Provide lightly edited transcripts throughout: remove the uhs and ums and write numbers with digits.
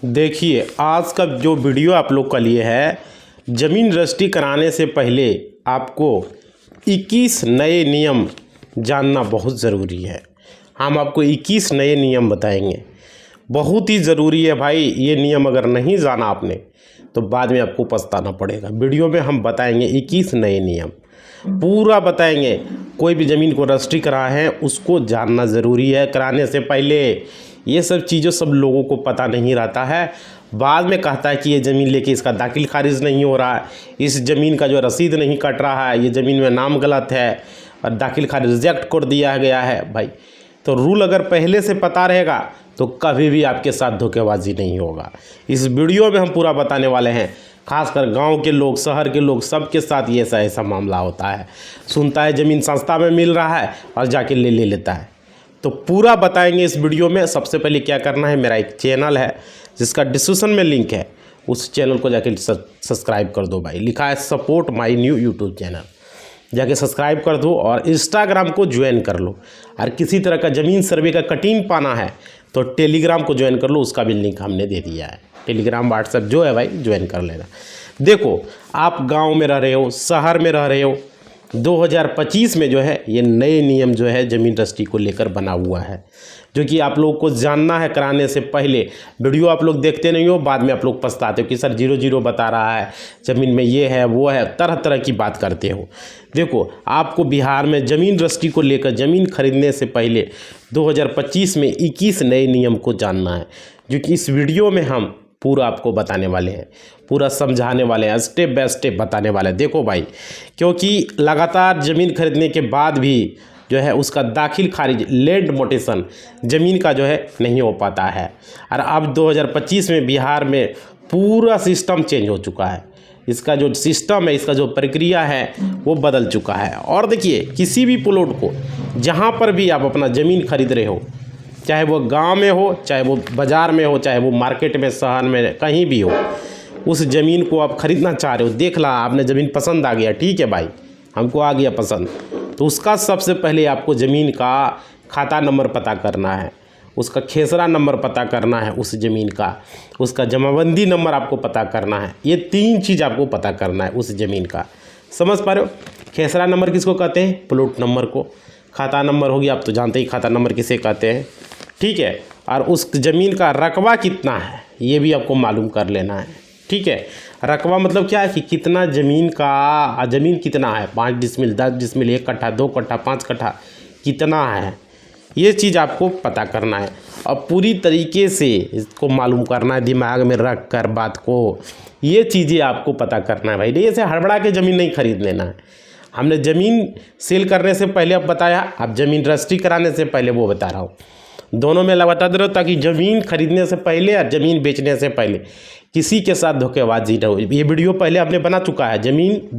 देखिए, आज का जो वीडियो आप लोग का लिए है, ज़मीन रजिस्ट्री कराने से पहले आपको 21 नए नियम जानना बहुत ज़रूरी है। हम आपको 21 नए नियम बताएंगे, बहुत ही ज़रूरी है भाई। ये नियम अगर नहीं जाना आपने तो बाद में आपको पछताना पड़ेगा। वीडियो में हम बताएंगे 21 नए नियम, पूरा बताएंगे। कोई भी ज़मीन को रजिस्ट्री करा है उसको जानना ज़रूरी है कराने से पहले। ये सब चीज़ें सब लोगों को पता नहीं रहता है। बाद में कहता है कि ये ज़मीन लेके इसका दाखिल खारिज नहीं हो रहा है, इस ज़मीन का जो रसीद नहीं कट रहा है, ये ज़मीन में नाम गलत है और दाखिल खारिज रिजेक्ट कर दिया गया है। भाई तो रूल अगर पहले से पता रहेगा तो कभी भी आपके साथ धोखेबाजी नहीं होगा। इस वीडियो में हम पूरा बताने वाले हैं। खासकर गांव के लोग, शहर के लोग, सबके साथ ये ऐसा मामला होता है। सुनता है ज़मीन सस्ता में मिल रहा है और जाके ले लेता है। तो पूरा बताएंगे इस वीडियो में। सबसे पहले क्या करना है, मेरा एक चैनल है जिसका डिस्क्रिप्शन में लिंक है, उस चैनल को जाके सब्सक्राइब कर दो भाई। लिखा है support my new YouTube channel, जाके सब्सक्राइब कर दो और इंस्टाग्राम को ज्वाइन कर लो। और किसी तरह का ज़मीन सर्वे का कटिंग पाना है तो टेलीग्राम को ज्वाइन कर लो, उसका भी लिंक हमने दे दिया है। टेलीग्राम व्हाट्सएप जो है भाई ज्वाइन कर लेना। देखो, आप गांव में रह रहे हो, शहर में रह रहे हो, 2025 में जो है ये नए नियम जो है ज़मीन रजिस्ट्री को लेकर बना हुआ है, जो कि आप लोग को जानना है कराने से पहले। वीडियो आप लोग देखते नहीं हो, बाद में आप लोग पछताते हो कि सर 00 बता रहा है, ज़मीन में ये है वो है, तरह तरह की बात करते हो। देखो, आपको बिहार में ज़मीन रजिस्ट्री को लेकर ज़मीन खरीदने से पहले 2025 में 21 नए नियम को जानना है, जो कि इस वीडियो में हम पूरा आपको बताने वाले हैं, पूरा समझाने वाले हैं, स्टेप बाय स्टेप बताने वाले हैं। देखो भाई, क्योंकि लगातार ज़मीन खरीदने के बाद भी जो है उसका दाखिल खारिज, लैंड मोटेशन ज़मीन का जो है नहीं हो पाता है। और अब 2025 में बिहार में पूरा सिस्टम चेंज हो चुका है। इसका जो सिस्टम है, इसका जो प्रक्रिया है वो बदल चुका है। और देखिए, किसी भी प्लॉट को जहाँ पर भी आप अपना ज़मीन खरीद रहे हो, चाहे वो गांव में हो, चाहे वो बाज़ार में हो, चाहे वो मार्केट में, शहर में, कहीं भी हो, उस ज़मीन को आप ख़रीदना चाह रहे हो, देख ला आपने ज़मीन पसंद आ गया, ठीक है भाई, हमको आ गया पसंद, तो उसका सबसे पहले आपको ज़मीन का खाता नंबर पता करना है, उसका खेसरा नंबर पता करना है उस ज़मीन का, उसका जमाबंदी नंबर आपको पता करना है। ये 3 चीज़ आपको पता करना है उस ज़मीन का। समझ पा रहे हो? खेसरा नंबर किसको कहते हैं? प्लॉट नंबर को। खाता नंबर हो गया, आप तो जानते ही खाता नंबर किसे कहते हैं, ठीक है। और उस ज़मीन का रकबा कितना है ये भी आपको मालूम कर लेना है, ठीक है। रकबा मतलब क्या है कि कितना ज़मीन कितना है, 5 डिसमिल, 10 डिसमिल, 1 कट्ठा, 2 कट्ठा, 5 कट्ठा कितना है, ये चीज़ आपको पता करना है। और पूरी तरीके से इसको मालूम करना है, दिमाग में रख कर बात को, ये चीज़ें आपको पता करना है भाई। नहीं ऐसे हड़बड़ा के ज़मीन नहीं खरीद लेना है। हमने ज़मीन सेल करने से पहले अब बताया, अब ज़मीन रजिस्ट्री कराने से पहले वो बता रहा हूँ। दोनों में बता दे रहा हूँ ताकि ज़मीन खरीदने से पहले और ज़मीन बेचने से पहले किसी के साथ धोखेबाजी न हो। ये वीडियो पहले हमने बना चुका है ज़मीन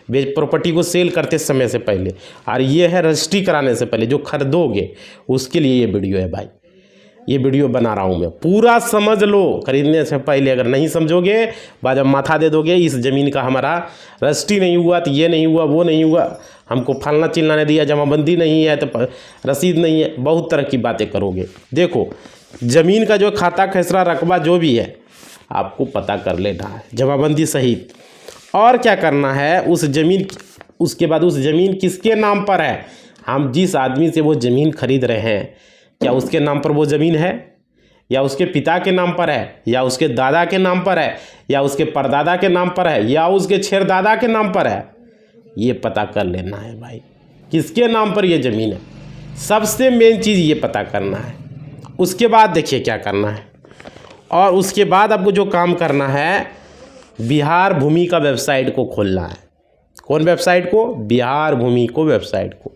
प्रॉपर्टी को सेल करते समय से पहले, और ये है रजिस्ट्री कराने से पहले जो खरीदोगे उसके लिए ये वीडियो है भाई। ये वीडियो बना रहा हूँ मैं, पूरा समझ लो खरीदने से पहले। अगर नहीं समझोगे, बाद में माथा दे दोगे इस ज़मीन का हमारा रजिस्ट्री नहीं हुआ तो ये नहीं हुआ, वो नहीं हुआ, हमको फलना चिलना नहीं दिया, जमाबंदी नहीं है तो रसीद नहीं है, बहुत तरह की बातें करोगे। देखो, ज़मीन का जो खाता खेसरा रकबा जो भी है आपको पता कर लेना है, जमाबंदी सहित। और क्या करना है, उस ज़मीन, उसके बाद उस ज़मीन किसके नाम पर है, हम जिस आदमी से वो ज़मीन खरीद रहे हैं, क्या उसके नाम पर वो ज़मीन है, या उसके पिता के नाम पर है, या उसके दादा के नाम पर है, या उसके परदादा के नाम पर है, या उसके छेरदादा के नाम पर है, ये पता कर लेना है भाई किसके नाम पर ये ज़मीन है। सबसे मेन चीज़ ये पता करना है। उसके बाद देखिए क्या करना है, और उसके बाद आपको जो काम करना है, बिहार भूमि का वेबसाइट को खोलना है। कौन वेबसाइट को? बिहार भूमि को वेबसाइट को,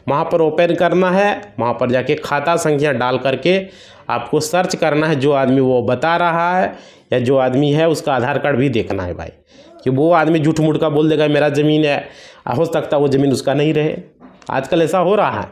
वहाँ पर ओपन करना है। वहाँ पर जाके खाता संख्या डाल करके आपको सर्च करना है जो आदमी वो बता रहा है, या जो आदमी है उसका आधार कार्ड भी देखना है भाई, कि वो आदमी झूठ मूठ का बोल देगा मेरा ज़मीन है, हो सकता वो ज़मीन उसका नहीं रहे। आजकल ऐसा हो रहा है,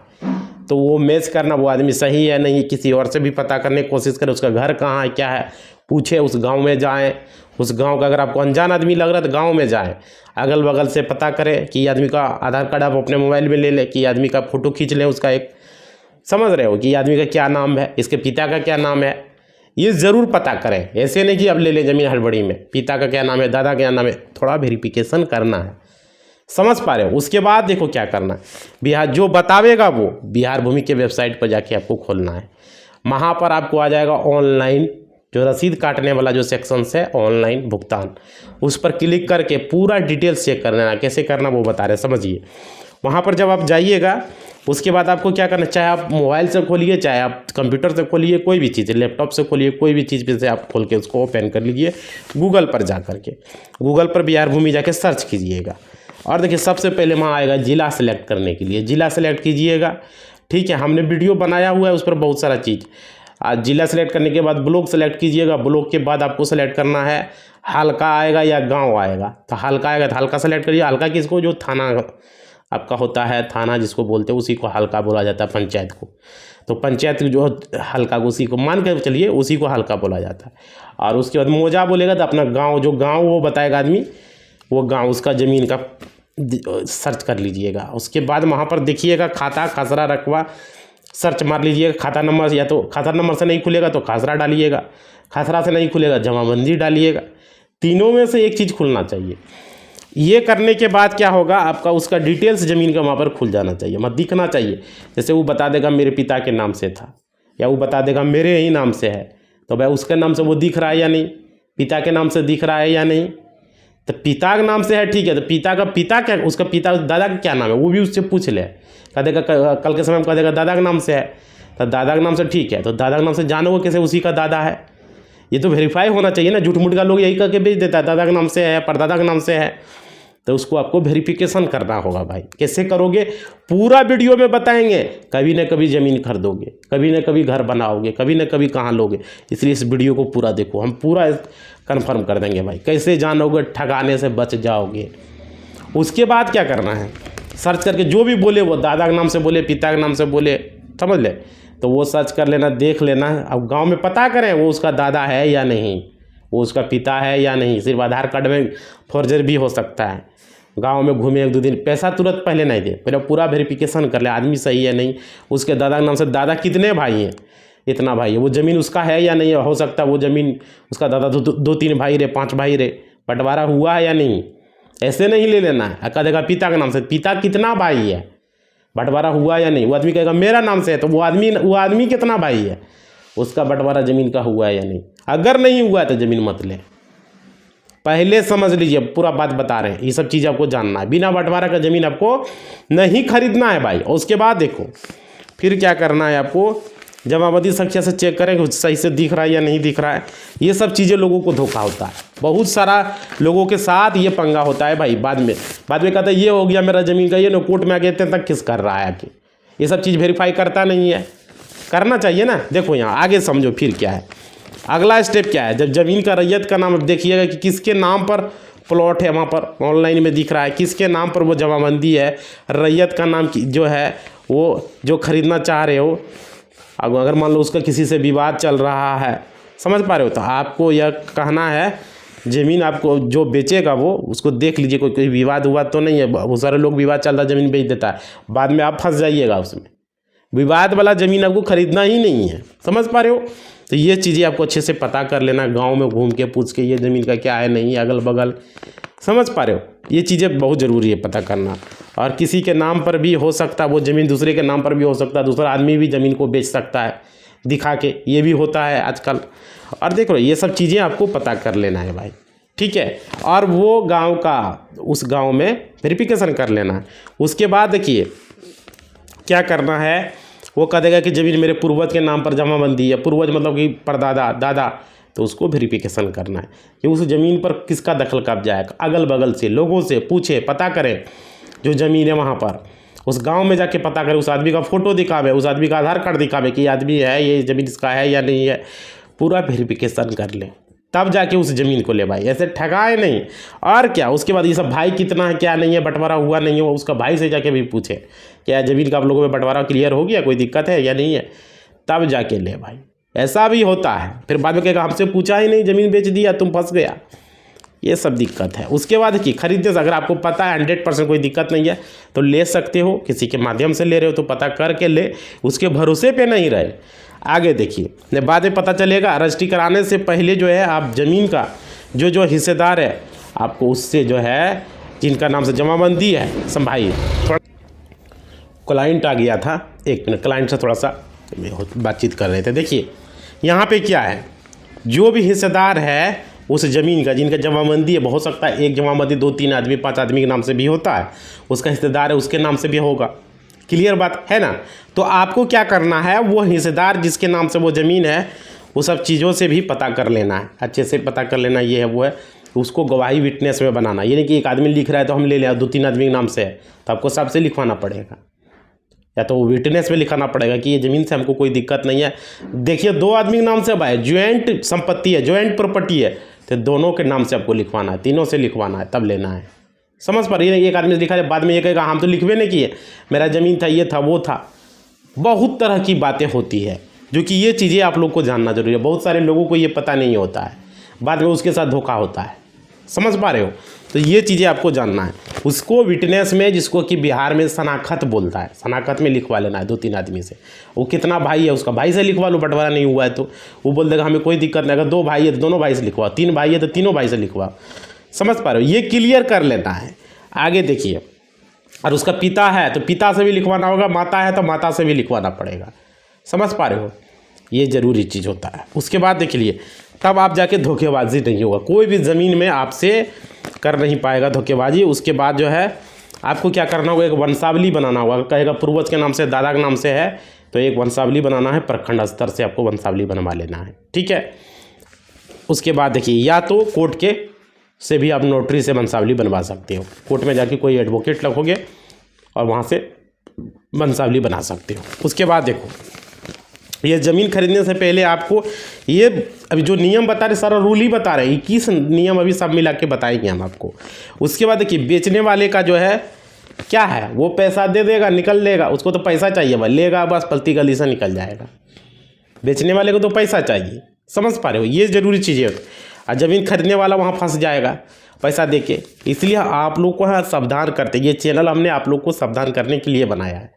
तो वो मैच करना, वो आदमी सही है नहीं, किसी और से भी पता करने की कोशिश करें, उसका घर कहाँ है, क्या है, पूछे, उस गांव में जाएं। उस गांव का अगर आपको अनजान आदमी लग रहा है तो गांव में जाएं, अगल बगल से पता करें कि ये आदमी का आधार कार्ड आप अपने मोबाइल में ले लें, कि आदमी का फ़ोटो खींच लें, उसका एक, समझ रहे हो कि आदमी का क्या नाम है, इसके पिता का क्या नाम है, ये ज़रूर पता करें। ऐसे नहीं कि अब ले लें ज़मीन हड़बड़ी में, पिता का क्या नाम है, दादा का क्या नाम है, थोड़ा वेरिफिकेशन करना है। समझ पा रहे हो। उसके बाद देखो क्या करना है, बिहार जो बतावेगा वो बिहार भूमि के वेबसाइट पर जाके आपको खोलना है। वहाँ पर आपको आ जाएगा ऑनलाइन जो रसीद काटने वाला जो सेक्शन है, ऑनलाइन भुगतान, उस पर क्लिक करके पूरा डिटेल्स चेक कर लेना। कैसे करना वो बता रहे हैं, समझिए। वहाँ पर जब आप जाइएगा उसके बाद आपको क्या करना है, चाहे आप मोबाइल से खोलिए, चाहे आप कंप्यूटर से खोलिए, कोई भी चीज़, लैपटॉप से खोलिए, कोई भी चीज़ पे से आप खोल के उसको ओपन कर लीजिए। गूगल पर जा करके, गूगल पर बिहार भूमि जाके सर्च कीजिएगा और देखिए सबसे पहले वहाँ आएगा जिला सेलेक्ट करने के लिए, जिला सेलेक्ट कीजिएगा। ठीक है, हमने वीडियो बनाया हुआ है उस पर बहुत सारा चीज़। आज जिला सेलेक्ट करने के बाद ब्लॉक सेलेक्ट कीजिएगा। ब्लॉक के बाद आपको सेलेक्ट करना है हल्का आएगा या गांव आएगा। तो हल्का आएगा तो हल्का सेलेक्ट करिए। हल्का किसको, जो थाना आपका होता है, थाना जिसको बोलते हैं उसी को हल्का बोला जाता है, पंचायत को। तो पंचायत जो हल्का, उसी को मान के चलिए, उसी को हल्का बोला जाता है। और उसके बाद मौजा बोलेगा तो अपना गाँव, जो गाँव वो बताएगा आदमी, वो गाँव उसका ज़मीन का सर्च कर लीजिएगा। उसके बाद वहाँ पर देखिएगा खाता, खसरा, रकबा, सर्च मार लीजिएगा। खाता नंबर, या तो खाता नंबर से नहीं खुलेगा तो खसरा डालिएगा, खसरा से नहीं खुलेगा जमाबंदी डालिएगा। तीनों में से एक चीज़ खुलना चाहिए। ये करने के बाद क्या होगा, आपका उसका डिटेल्स ज़मीन का वहाँ पर खुल जाना चाहिए, मत दिखना चाहिए। जैसे वो बता देगा मेरे पिता के नाम से था, या वो बता देगा मेरे ही नाम से है, तो भाई उसके नाम से वो दिख रहा है या नहीं, पिता के नाम से दिख रहा है या नहीं। तो पिता के नाम से है, ठीक है, तो पिता का पिता क्या, उसका पिता दादा का क्या नाम है वो भी उससे पूछ ले। कह देगा कल के समय में कह देगा दादा के नाम से है, तो दादा के नाम से ठीक है, तो दादा के नाम से जानोगे कैसे उसी का दादा है। ये तो वेरीफाई होना चाहिए ना। झूठ मूठ का लोग यही करके बेच देता है, दादा के नाम से है, परदादा के नाम से है। तो उसको आपको वेरिफिकेशन करना होगा भाई। कैसे करोगे, पूरा वीडियो में बताएंगे। कभी न कभी ज़मीन खरीदोगे, कभी न कभी घर बनाओगे, कभी न कभी कहाँ लोगे। इसलिए इस वीडियो को पूरा देखो, हम पूरा कंफर्म कर देंगे भाई। कैसे जानोगे, ठगाने से बच जाओगे। उसके बाद क्या करना है, सर्च करके जो भी बोले वो, दादा के नाम से बोले, पिता के नाम से बोले, समझ ले, तो वो सर्च कर लेना, देख लेना। अब गांव में पता करें वो उसका दादा है या नहीं, वो उसका पिता है या नहीं। सिर्फ आधार कार्ड में फॉर्जरी भी हो सकता है। गांव में घूमे 1-2 दिन, पैसा तुरंत पहले नहीं दे, पहले पूरा वेरिफिकेशन कर ले आदमी सही है नहीं। उसके दादा के नाम से, दादा कितने भाई हैं, इतना भाई है, वो ज़मीन उसका है या नहीं। हो सकता है वो ज़मीन उसका दादा 2-3 भाई रहे, 5 भाई रहे, बंटवारा हुआ है या नहीं। ऐसे नहीं ले लेना है। कह देगा पिता के नाम से, पिता कितना भाई है, बंटवारा हुआ या नहीं। वो आदमी कहेगा मेरा नाम से है, तो वो आदमी कितना भाई है, उसका बंटवारा ज़मीन का हुआ है या नहीं। अगर नहीं हुआ है तो ज़मीन मत ले, पहले समझ लीजिए। पूरा बात बता रहे हैं, ये सब चीज़ आपको जानना है। बिना बंटवारा का ज़मीन आपको नहीं खरीदना है भाई। और उसके बाद देखो फिर क्या करना है आपको, जमाबंदी संख्या से चेक करें सही से दिख रहा है या नहीं दिख रहा है। ये सब चीज़ें लोगों को धोखा होता है, बहुत सारा लोगों के साथ ये पंगा होता है भाई। बाद में कहता है ये हो गया मेरा ज़मीन का, ये ना कोर्ट में आके इतने तक किस कर रहा है आके। ये सब चीज़ वेरीफाई करता नहीं है, करना चाहिए ना। देखो यहाँ आगे समझो फिर क्या है, अगला स्टेप क्या है। जब ज़मीन का रैयत का नाम देखिएगा कि किसके नाम पर प्लॉट है, वहाँ पर ऑनलाइन में दिख रहा है किसके नाम पर वो जमाबंदी है, रैयत का नाम जो है वो जो खरीदना चाह रहे हो। अगर मान लो उसका किसी से विवाद चल रहा है, समझ पा रहे हो, तो आपको यह कहना है ज़मीन आपको जो बेचेगा वो उसको देख लीजिए कोई विवाद हुआ तो नहीं है। बहुत सारे लोग विवाद चल रहा है ज़मीन बेच देता है, बाद में आप फंस जाइएगा उसमें। विवाद वाला ज़मीन आपको खरीदना ही नहीं है, समझ पा रहे हो। तो ये चीज़ें आपको अच्छे से पता कर लेना, गांव में घूम के पूछ के ये ज़मीन का क्या है नहीं है, अगल बगल, समझ पा रहे हो। ये चीज़ें बहुत ज़रूरी है पता करना। और किसी के नाम पर भी हो सकता है वो ज़मीन, दूसरे के नाम पर भी हो सकता है, दूसरा आदमी भी ज़मीन को बेच सकता है दिखा के, ये भी होता है आजकल। और देखो ये सब चीज़ें आपको पता कर लेना है भाई, ठीक है। और वो गाँव का, उस गाँव में वेरिफिकेशन कर लेना है। उसके बाद देखिए क्या करना है, वो कह देगा कि ज़मीन मेरे पूर्वज के नाम पर जमाबंदी है। पूर्वज मतलब कि परदादा, दादा, तो उसको वेरिफिकेशन करना है कि उस ज़मीन पर किसका दखल कब्जा है। अगल बगल से लोगों से पूछे, पता करें जो ज़मीन है वहाँ पर, उस गांव में जाके पता करें, उस आदमी का फ़ोटो दिखावे, उस आदमी का आधार कार्ड दिखावे कि ये आदमी है, ये ज़मीन इसका है या नहीं है। पूरा वेरिफिकेशन कर ले, तब जाके उस ज़मीन को ले भाई, ऐसे ठगाए नहीं। और क्या, उसके बाद ये सब भाई कितना है क्या नहीं है, बंटवारा हुआ नहीं हो, उसका भाई से जाके भी पूछे क्या ज़मीन का आप लोगों में बंटवारा क्लियर हो गया, कोई दिक्कत है या नहीं है, तब जाके ले भाई। ऐसा भी होता है, फिर बाद में कहेगा हमसे पूछा ही नहीं, ज़मीन बेच दिया, तुम फंस गया। ये सब दिक्कत है। उसके बाद कि खरीदने से अगर आपको पता है 100% कोई दिक्कत नहीं है तो ले सकते हो, किसी के माध्यम से ले रहे हो तो पता करके ले, उसके भरोसे पे नहीं रहे। आगे देखिए, बाद में पता चलेगा। रजिस्ट्री कराने से पहले जो है आप ज़मीन का जो हिस्सेदार है आपको उससे जो है जिनका नाम से जमाबंदी है संभालिए। थोड़ा क्लाइंट आ गया था, 1 मिनट, क्लाइंट से थोड़ा सा बातचीत कर रहे थे। देखिए यहाँ पे क्या है, जो भी हिस्सेदार है उस ज़मीन का जिनका जमाबंदी है, हो सकता है एक जमाबंदी 2-3 आदमी 5 आदमी के नाम से भी होता है, उसका हिस्सेदार है उसके नाम से भी होगा। क्लियर बात है ना। तो आपको क्या करना है, वो हिस्सेदार जिसके नाम से वो ज़मीन है वो सब चीज़ों से भी पता कर लेना है, अच्छे से पता कर लेना, ये है वो है, उसको गवाही विटनेस में बनाना। ये नहीं कि एक आदमी लिख रहा है तो हम ले लें, 2-3 आदमी के नाम से है तो आपको सबसे लिखवाना पड़ेगा, या तो विटनेस में लिखाना पड़ेगा कि ये ज़मीन से हमको कोई दिक्कत नहीं है। देखिए 2 आदमी के नाम से भाई ज्वाइंट संपत्ति है, ज्वाइंट प्रॉपर्टी है, तो दोनों के नाम से आपको लिखवाना है, तीनों से लिखवाना है, तब लेना है। समझ पा रही है। एक आदमी से लिखा है, बाद में ये कहेगा हम तो लिखवे नहीं किए, मेरा ज़मीन था, ये था, वो था। बहुत तरह की बातें होती है जो कि ये चीज़ें आप लोग को जानना जरूरी है। बहुत सारे लोगों को ये पता नहीं होता है, बाद में उसके साथ धोखा होता है। समझ पा रहे हो। तो ये चीज़ें आपको जानना है। उसको विटनेस में, जिसको कि बिहार में शनाख्त बोलता है, शनाख्त में लिखवा लेना है 2-3 आदमी से। वो कितना भाई है उसका भाई से लिखवा लो, बंटवारा नहीं हुआ है तो वो बोल देगा हमें कोई दिक्कत नहीं। अगर 2 भाई है तो दोनों भाई से लिखवाओ, 3 भाई है तो तीनों भाई से लिखवाओ। समझ पा रहे हो। ये क्लियर कर लेना है। आगे देखिए, और उसका पिता है तो पिता से भी लिखवाना होगा, माता है तो माता से भी लिखवाना पड़ेगा। समझ पा रहे हो। ये ज़रूरी चीज़ होता है। उसके बाद देख लिए, तब आप जाके धोखेबाजी नहीं होगा, कोई भी ज़मीन में आपसे कर नहीं पाएगा धोखेबाजी। उसके बाद जो है आपको क्या करना होगा, एक वंशावली बनाना होगा। कहेगा पूर्वज के नाम से, दादा के नाम से है तो एक वंशावली बनाना है, प्रखंड स्तर से आपको वंशावली बनवा लेना है। ठीक है। उसके बाद देखिए, या तो कोर्ट के से भी आप नोटरी से वंशावली बनवा सकते हो। कोर्ट में जाके कोई एडवोकेट लगोगे और वहाँ से वंशावली बना सकते हो। उसके बाद देखो, ये ज़मीन खरीदने से पहले आपको ये अभी जो नियम बता रहे, सारा रूल ही बता रहे, 21 नियम अभी सब मिला के बताएंगे हम आपको। उसके बाद देखिए, बेचने वाले का जो है क्या है, वो पैसा दे देगा, निकल लेगा। उसको तो पैसा चाहिए भाई, लेगा बस पलती गली से निकल जाएगा। बेचने वाले को तो पैसा चाहिए। समझ पा रहे हो। ये ज़रूरी चीज़ें होती। और ज़मीन खरीदने वाला वहाँ फंस जाएगा पैसा दे के। इसलिए आप लोग को है सावधान करते, ये चैनल हमने आप लोग को सावधान करने के लिए बनाया है।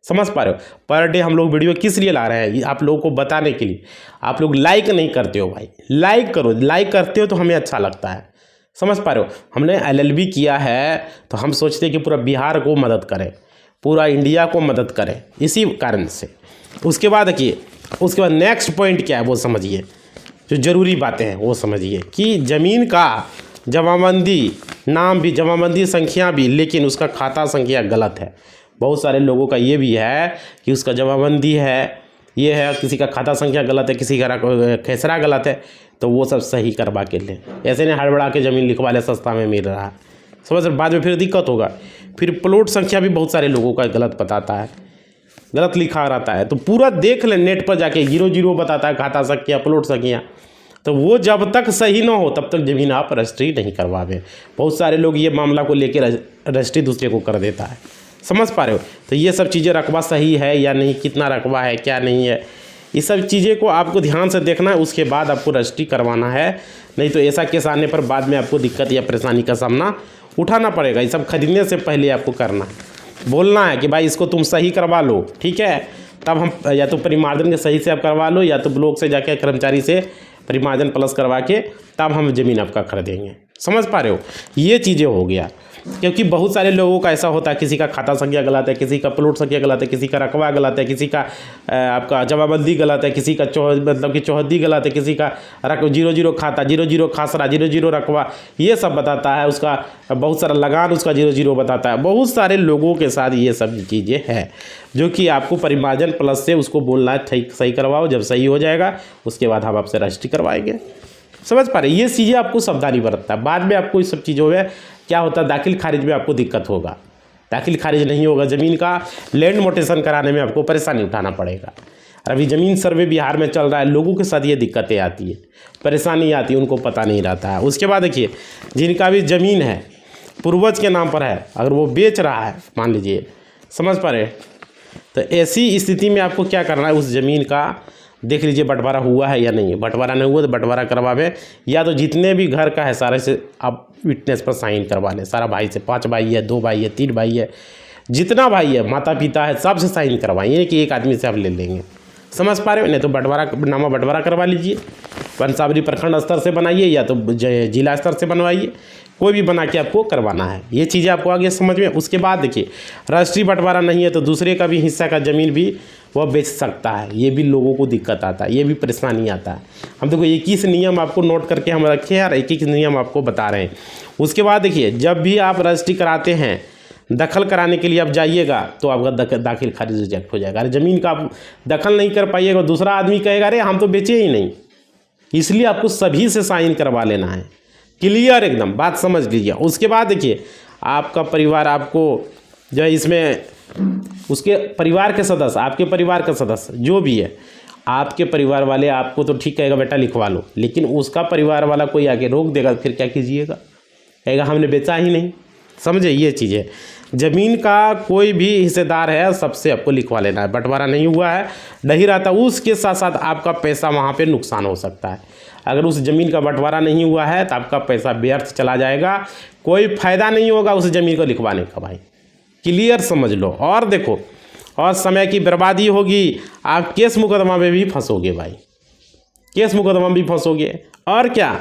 समझ पा रहे हो। पर डे हम लोग वीडियो किस लिए ला रहे हैं, ये आप लोगों को बताने के लिए। आप लोग लाइक नहीं करते हो भाई, लाइक करो। लाइक करते हो तो हमें अच्छा लगता है। समझ पा रहे हो। हमने LLB किया है तो हम सोचते हैं कि पूरा बिहार को मदद करें, पूरा इंडिया को मदद करें, इसी कारण से। उसके बाद देखिए, उसके बाद नेक्स्ट पॉइंट क्या है वो समझिए, जो ज़रूरी बातें हैं वो समझिए कि ज़मीन का जमाबंदी नाम भी, जमाबंदी संख्या भी, लेकिन उसका खाता संख्या गलत है। बहुत सारे लोगों का ये भी है कि उसका जमाबंदी है, ये है, किसी का खाता संख्या गलत है, किसी का खेसरा गलत है, तो वो सब सही करवा के लें। ऐसे नहीं हड़बड़ा के ज़मीन लिखवा ले, सस्ता में मिल रहा है। समझ, बाद में फिर दिक्कत होगा। फिर प्लॉट संख्या भी बहुत सारे लोगों का गलत बताता है, गलत लिखा रहता है। तो पूरा देख लें, नेट पर जाके 0-0 बताता है खाता संख्या, प्लॉट संख्या। तो वो जब तक सही ना हो तब तक ज़मीन आप रजिस्ट्री नहीं करवावे। बहुत सारे लोग ये मामला को लेकर रजिस्ट्री दूसरे को कर देता है। समझ पा रहे हो। तो ये सब चीज़ें, रकबा सही है या नहीं, कितना रकबा है, क्या नहीं है, ये सब चीज़ें को आपको ध्यान से देखना है। उसके बाद आपको रजिस्ट्री करवाना है। नहीं तो ऐसा केस आने पर बाद में आपको दिक्कत या परेशानी का सामना उठाना पड़ेगा। ये सब खरीदने से पहले आपको करना है, बोलना है कि भाई इसको तुम सही करवा लो। ठीक है। तब हम या तो परिमार्जन के सही से आप करवा लो, या तो ब्लॉक से जाके कर्मचारी से परिमार्जन प्लस करवा के तब हम ज़मीन आपका खरीदेंगे। समझ पा रहे हो। ये चीज़ें हो गया। क्योंकि बहुत सारे लोगों का ऐसा होता है, किसी का खाता संख्या गलत है, किसी का प्लॉट संख्या गलत है, किसी का रकबा गलत है, किसी का आपका जमाबंदी गलत है, किसी का मतलब कि चौहद्दी गलत है, किसी का 0-0 खाता, 0-0 खासरा, 0-0 रकबा, ये सब बताता है। उसका बहुत सारा लगान उसका 0-0 बताता है। बहुत सारे लोगों के साथ ये सब चीज़ें हैं जो कि आपको परिमार्जन प्लस से उसको बोलना है सही करवाओ। जब सही हो जाएगा उसके बाद हम आपसे रजिस्ट्री करवाएंगे। समझ पा रहे। ये चीज़ें आपको सावधानी बरतता है। बाद में आपको इस सब चीज़ों में क्या होता है, दाखिल खारिज में आपको दिक्कत होगा। दाखिल खारिज नहीं होगा, ज़मीन का लैंड मोटेशन कराने में आपको परेशानी उठाना पड़ेगा। और अभी ज़मीन सर्वे बिहार में चल रहा है, लोगों के साथ ये दिक्कतें आती है, परेशानी आती है, उनको पता नहीं रहता है। उसके बाद देखिए, जिनका भी ज़मीन है पूर्वज के नाम पर है, अगर वो बेच रहा है मान लीजिए, समझ पा रहे, तो ऐसी स्थिति में आपको क्या करना है, उस ज़मीन का देख लीजिए बंटवारा हुआ है या नहीं। बंटवारा नहीं हुआ तो बंटवारा करवावे, या तो जितने भी घर का है सारे से आप विटनेस पर साइन करवा लें। सारा भाई से, 5 भाई है, 2 भाई है, 3 भाई है, जितना भाई है, माता पिता है, सबसे साइन करवाइए कि एक आदमी से आप ले लेंगे। समझ पा रहे हो? नहीं तो नामा बंटवारा करवा लीजिए, पंसावरी प्रखंड स्तर से बनाइए या तो जिला स्तर से बनवाइए, कोई भी बना के आपको करवाना है। ये चीज़ें आपको आगे समझ में। उसके बाद देखिए, राष्ट्रीय बंटवारा नहीं है तो दूसरे का भी हिस्सा का ज़मीन भी वह बेच सकता है। ये भी लोगों को दिक्कत आता है, ये भी परेशानी आता है। हम देखो 21 नियम आपको नोट करके हम रखे हैं और 21 नियम आपको बता रहे हैं। उसके बाद देखिए, जब भी आप रजिस्ट्री कराते हैं, दखल कराने के लिए आप जाइएगा तो आपका दाखिल खारिज रिजेक्ट हो जाएगा। अरे ज़मीन का आप दखल नहीं कर पाइएगा, दूसरा आदमी कहेगा अरे हम तो बेचे ही नहीं। इसलिए आपको सभी से साइन करवा लेना है, क्लियर एकदम, बात समझ लीजिए। उसके बाद देखिए, आपका परिवार आपको जो है इसमें उसके परिवार के सदस्य, आपके परिवार का सदस्य जो भी है, आपके परिवार वाले आपको तो ठीक कहेगा बेटा लिखवा लो, लेकिन उसका परिवार वाला कोई आके रोक देगा, फिर क्या कीजिएगा? कहेगा हमने बेचा ही नहीं। समझे? ये चीज़ है। ज़मीन का कोई भी हिस्सेदार है सबसे आपको लिखवा लेना है। बंटवारा नहीं हुआ है, नहीं रहता, उसके साथ साथ आपका पैसा वहाँ पे नुकसान हो सकता है। अगर उस ज़मीन का बंटवारा नहीं हुआ है तो आपका पैसा व्यर्थ चला जाएगा, कोई फ़ायदा नहीं होगा उस ज़मीन को लिखवाने का भाई, क्लियर समझ लो। और देखो, और समय की बर्बादी होगी, आप केस मुकदमा में भी फंसोगे भाई, केस मुकदमा में भी फंसोगे, और क्या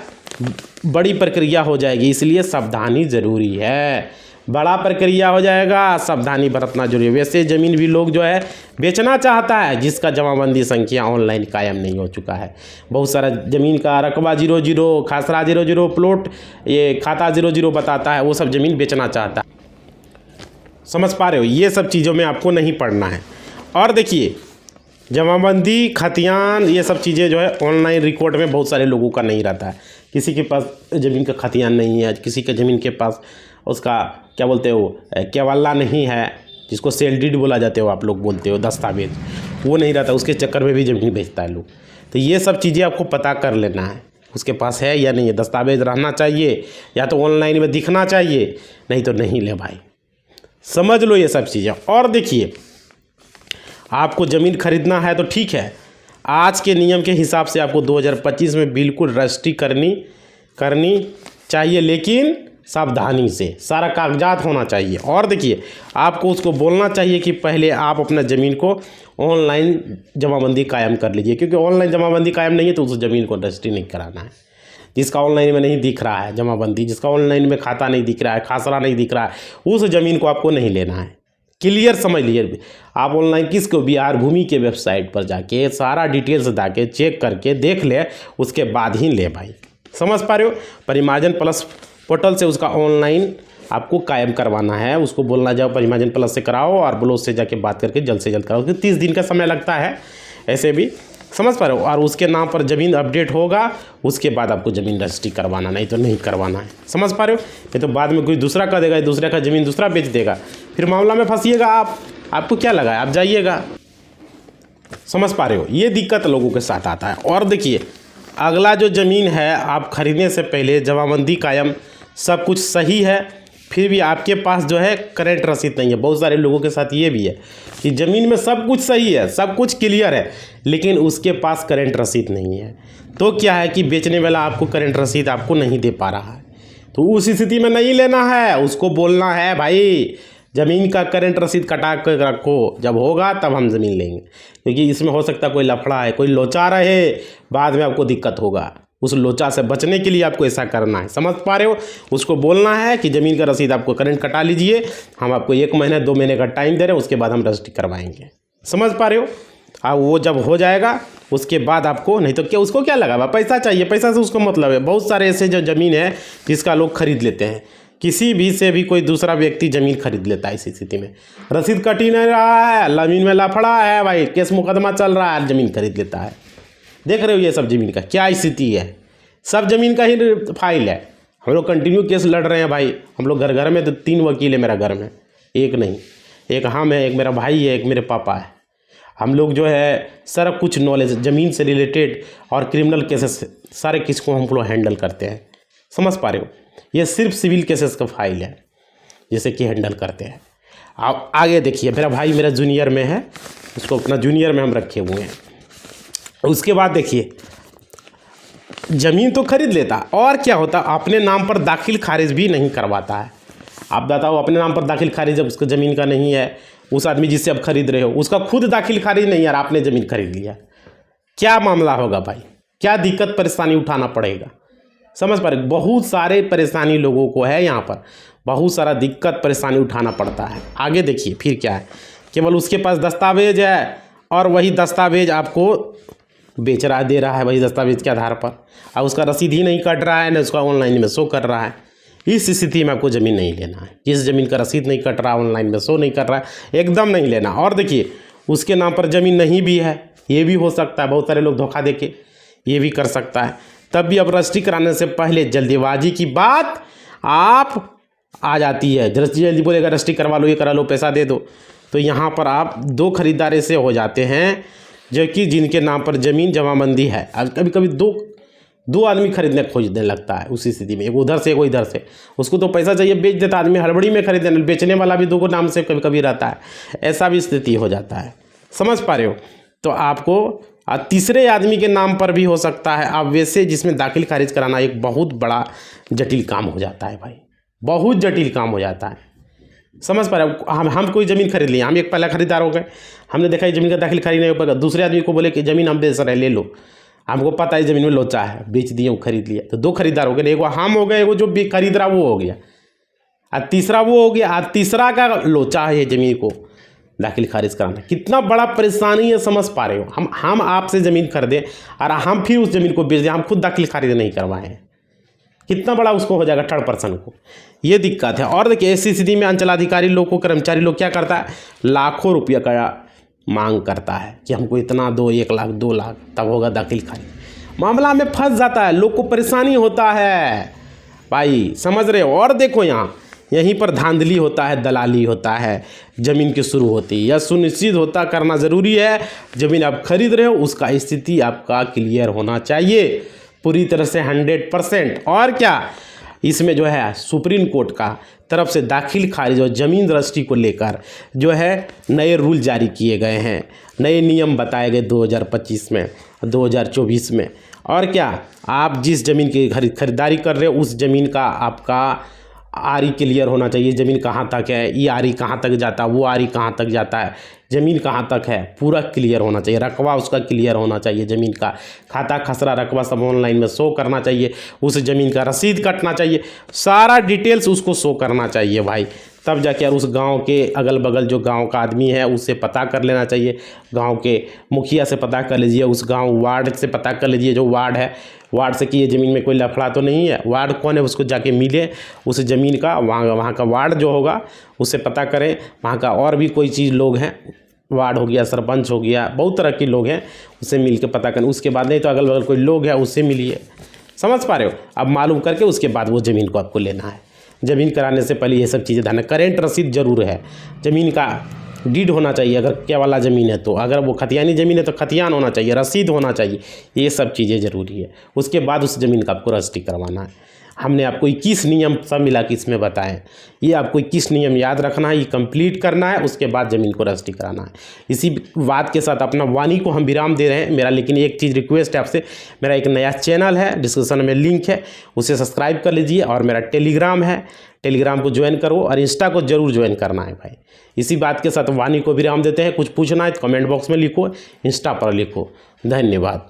बड़ी प्रक्रिया हो जाएगी। इसलिए सावधानी ज़रूरी है, बड़ा प्रक्रिया हो जाएगा, सावधानी बरतना जरूरी है। वैसे ज़मीन भी लोग जो है बेचना चाहता है जिसका जमाबंदी संख्या ऑनलाइन कायम नहीं हो चुका है। बहुत सारा ज़मीन का रकबा 00, खासरा 00, प्लॉट ये खाता 00 बताता है, वो सब ज़मीन बेचना चाहता है। समझ पा रहे हो? ये सब चीज़ों में आपको नहीं पड़ना है। और देखिए, जमाबंदी, खतियान, ये सब चीज़ें जो है ऑनलाइन रिकॉर्ड में बहुत सारे लोगों का नहीं रहता है। किसी के पास ज़मीन का खतियान नहीं है, किसी के ज़मीन के पास उसका क्या बोलते हो केवाला नहीं है, जिसको सेल डीड बोला जाते हो आप लोग बोलते हो, दस्तावेज वो नहीं रहता, उसके चक्कर में भी ज़मीन बेचता है लोग। तो ये सब चीज़ें आपको पता कर लेना है, उसके पास है या नहीं है, दस्तावेज रहना चाहिए, या तो ऑनलाइन में दिखना चाहिए, नहीं तो नहीं ले भाई। समझ लो ये सब चीज़ें। और देखिए, आपको ज़मीन खरीदना है तो ठीक है, आज के नियम के हिसाब से आपको 2025 में बिल्कुल रजिस्ट्री करनी चाहिए, लेकिन सावधानी से, सारा कागजात होना चाहिए। और देखिए, आपको उसको बोलना चाहिए कि पहले आप अपना ज़मीन को ऑनलाइन जमाबंदी कायम कर लीजिए, क्योंकि ऑनलाइन जमाबंदी कायम नहीं है तो उस ज़मीन को रजिस्ट्री नहीं कराना है। जिसका ऑनलाइन में नहीं दिख रहा है जमाबंदी, जिसका ऑनलाइन में खाता नहीं दिख रहा है, खासरा नहीं दिख रहा है, उस ज़मीन को आपको नहीं लेना है। क्लियर समझ लीजिए। आप ऑनलाइन किसको, बिहार भूमि के वेबसाइट पर जाके सारा डिटेल्स जाके चेक करके देख ले, उसके बाद ही ले भाई। समझ पा रहे हो? परिमार्जन प्लस पोर्टल से उसका ऑनलाइन आपको कायम करवाना है। उसको बोलना जाओ परिमार्जन प्लस से कराओ, और ब्लॉक से जाके बात करके जल्द से जल्द कराओ, क्योंकि 30 दिन का समय लगता है ऐसे भी। समझ पा रहे हो? और उसके नाम पर ज़मीन अपडेट होगा, उसके बाद आपको ज़मीन रजिस्ट्री करवाना, नहीं तो नहीं करवाना है। समझ पा रहे हो? नहीं तो बाद में कोई दूसरा कर देगा, दूसरे का ज़मीन दूसरा बेच देगा, फिर मामला में फंसिएगा आप। आपको क्या लगा है, आप जाइएगा। समझ पा रहे हो? ये दिक्कत लोगों के साथ आता है। और देखिए, अगला जो ज़मीन है, आप खरीदने से पहले जमाबंदी कायम, सब कुछ सही है, फिर भी आपके पास जो है करंट रसीद नहीं है। बहुत सारे लोगों के साथ ये भी है कि ज़मीन में सब कुछ सही है, सब कुछ क्लियर है, लेकिन उसके पास करंट रसीद नहीं है। तो क्या है कि बेचने वाला आपको करंट रसीद आपको नहीं दे पा रहा है, तो उस स्थिति में नहीं लेना है। उसको बोलना है भाई ज़मीन का करंट रसीद कटा कर रखो, जब होगा तब हम ज़मीन लेंगे, क्योंकि इसमें हो सकता है कोई लफड़ा है, कोई लोचा रहे, बाद में आपको दिक्कत होगा। उस लोचा से बचने के लिए आपको ऐसा करना है। समझ पा रहे हो? उसको बोलना है कि ज़मीन का रसीद आपको करंट कटा लीजिए, हम आपको 1 महीने 2 महीने का टाइम दे रहे हैं, उसके बाद हम रजिस्ट्री करवाएंगे। समझ पा रहे हो? वो जब हो जाएगा उसके बाद आपको, नहीं तो क्या उसको क्या लगा, पैसा चाहिए, पैसा से उसको मतलब है। बहुत सारे ऐसे जो ज़मीन है जिसका लोग खरीद लेते हैं, किसी भी से भी कोई दूसरा व्यक्ति ज़मीन खरीद लेता है। इस स्थिति में रसीद कट ही नहीं रहा है, ज़मीन में लफड़ा है भाई, केस मुकदमा चल रहा है, ज़मीन खरीद लेता है। देख रहे हो ये सब ज़मीन का क्या स्थिति है? सब ज़मीन का ही फाइल है। हम लोग कंटिन्यू केस लड़ रहे हैं भाई। हम लोग घर में तो 3 वकील है मेरा घर में, एक नहीं, एक हम है, एक मेरा भाई है, एक मेरे पापा है। हम लोग जो है सारा कुछ नॉलेज ज़मीन से रिलेटेड और क्रिमिनल केसेस सारे केस को हम लोग हैंडल करते हैं। समझ पा रहे हो? ये सिर्फ सिविल केसेस का फाइल है जैसे कि हैंडल करते हैं। आप आगे देखिए, मेरा भाई मेरा जूनियर में है, उसको अपना जूनियर में हम रखे हुए हैं। उसके बाद देखिए, ज़मीन तो खरीद लेता, और क्या होता, अपने नाम पर दाखिल खारिज भी नहीं करवाता है। आप बताओ, अपने नाम पर दाखिल खारिज जब उसको ज़मीन का नहीं है, उस आदमी जिससे आप खरीद रहे हो उसका खुद दाखिल खारिज नहीं यार, आपने ज़मीन खरीद लिया, क्या मामला होगा भाई, क्या दिक्कत परेशानी उठाना पड़ेगा। समझ पा रहे, बहुत सारे परेशानी लोगों को है यहाँ पर, बहुत सारा दिक्कत परेशानी उठाना पड़ता है। आगे देखिए फिर क्या है, केवल उसके पास दस्तावेज है और वही दस्तावेज आपको बेच रहा दे रहा है वही दस्तावेज के आधार पर, और उसका रसीद ही नहीं कट रहा है, न उसका ऑनलाइन में शो कर रहा है। इस स्थिति में आपको ज़मीन नहीं लेना है। जिस ज़मीन का रसीद नहीं कट रहा, ऑनलाइन में शो नहीं कर रहा है, एकदम नहीं लेना। और देखिए उसके नाम पर ज़मीन नहीं भी है, ये भी हो सकता है, बहुत सारे लोग धोखा देके ये भी कर सकता है। तब भी अब रजिस्ट्री कराने से पहले जल्दीबाजी की बात आप आ जाती है, जल्दी जल्दी बोलेगा रजिस्ट्री करवा लो, ये करा लो, पैसा दे दो, तो यहाँ पर आप दो खरीदार ऐसे हो जाते हैं जो कि जिनके नाम पर ज़मीन जमाबंदी है। कभी कभी दो आदमी खरीदने खोजने लगता है उसी स्थिति में, एक उधर से एक इधर से, उसको तो पैसा चाहिए, बेच देता आदमी, हड़बड़ी में खरीदने, बेचने वाला भी दो को नाम से कभी कभी रहता है, ऐसा भी स्थिति हो जाता है। समझ पा रहे हो, तो आपको तीसरे आदमी के नाम पर भी हो सकता है। अब वैसे जिसमें दाखिल खारिज कराना एक बहुत बड़ा जटिल काम हो जाता है भाई, बहुत जटिल काम हो जाता है। समझ पा रहे हो, हम कोई ज़मीन खरीद लिए, हम एक पहला खरीदार हो गए, हमने देखा ये ज़मीन का दाखिल खारिज नहीं हो पाएगा, दूसरे आदमी को बोले कि ज़मीन हम बेच रहे हैं, ले लो, हमको पता है ज़मीन में लोचा है, बेच दिए, वो खरीद लिया, तो दो खरीदार हो गए, एगो हम हो गए, एगो जो भी खरीद रहा वो हो गया, और तीसरा वो हो गया, और तीसरा का लोचा है ये ज़मीन को दाखिल खारिज कराना। कितना बड़ा परेशानी है, समझ पा रहे हो। हम आपसे ज़मीन खरीदें और हम फिर उस ज़मीन को बेच दें, हम खुद दाखिल खारिज नहीं करवाए हैं, कितना बड़ा उसको हो जाएगा थर्ड पर्सन को, ये दिक्कत है। और देखिए ऐसी स्थिति में अंचलाधिकारी लोग को, कर्मचारी लोग क्या करता है, लाखों रुपया का मांग करता है कि हमको इतना दो, 1 लाख 2 लाख, तब होगा दाखिल खारिज। मामला में फंस जाता है, लोग को परेशानी होता है भाई, समझ रहे हो। और देखो यहीं पर धांधली होता है, दलाली होता है, ज़मीन की शुरू होती है। यह सुनिश्चित होता करना ज़रूरी है, ज़मीन आप खरीद रहे हो उसका स्थिति आपका क्लियर होना चाहिए पूरी तरह से 100%। और क्या इसमें जो है सुप्रीम कोर्ट का तरफ से दाखिल खारिज और ज़मीन रजिस्ट्री को लेकर जो है नए रूल जारी किए गए हैं, नए नियम बताए गए 2025 में, 2024 में। और क्या आप जिस ज़मीन की खरीदारी कर रहे हो उस ज़मीन का आपका आरी क्लियर होना चाहिए, ज़मीन कहाँ तक है, ये आरी कहाँ तक जाता है, वो आरी कहाँ तक जाता है, ज़मीन कहाँ तक है, पूरा क्लियर होना चाहिए। रकबा उसका क्लियर होना चाहिए, ज़मीन का खाता खसरा रकबा सब ऑनलाइन में शो करना चाहिए, उस ज़मीन का रसीद कटना चाहिए, सारा डिटेल्स उसको शो करना चाहिए भाई। तब जाके यार उस गांव के अगल बगल जो गांव का आदमी है उससे पता कर लेना चाहिए, गांव के मुखिया से पता कर लीजिए, उस गांव वार्ड से पता कर लीजिए, जो वार्ड है वार्ड से कि ये ज़मीन में कोई लफड़ा तो नहीं है, वार्ड कौन है उसको जाके मिले उस ज़मीन का, वहाँ का वार्ड जो होगा उससे पता करें, वहाँ का और भी कोई चीज़ लोग हैं, वार्ड हो गया, सरपंच हो गया, बहुत तरह के लोग हैं, उससे मिल के पता करें। उसके बाद नहीं तो अगल बगल कोई लोग है उससे मिलिए, समझ पा रहे हो। अब मालूम करके उसके बाद वो ज़मीन को आपको लेना है। ज़मीन कराने से पहले ये सब चीज़ें ध्यान, करेंट रसीद जरूर है, ज़मीन का डीड होना चाहिए अगर क्या वाला ज़मीन है तो, अगर वो खतियानी ज़मीन है तो खतियान होना चाहिए, रसीद होना चाहिए, ये सब चीज़ें ज़रूरी है। उसके बाद उस ज़मीन का आपको रजिस्ट्री करवाना है। हमने आपको 21 नियम सब मिला के इसमें बताएं, ये आपको 21 नियम याद रखना है, ये कंप्लीट करना है, उसके बाद ज़मीन को रजिस्ट्री कराना है। इसी बात के साथ अपना वाणी को हम विराम दे रहे हैं। मेरा लेकिन एक चीज़ रिक्वेस्ट है आपसे, मेरा एक नया चैनल है, डिस्क्रिप्शन में लिंक है, उसे सब्सक्राइब कर लीजिए, और मेरा टेलीग्राम है, टेलीग्राम को ज्वाइन करो, और इंस्टा को जरूर ज्वाइन करना है भाई। इसी बात के साथ वाणी को विराम देते हैं। कुछ पूछना है तो कमेंट बॉक्स में लिखो, इंस्टा पर लिखो। धन्यवाद।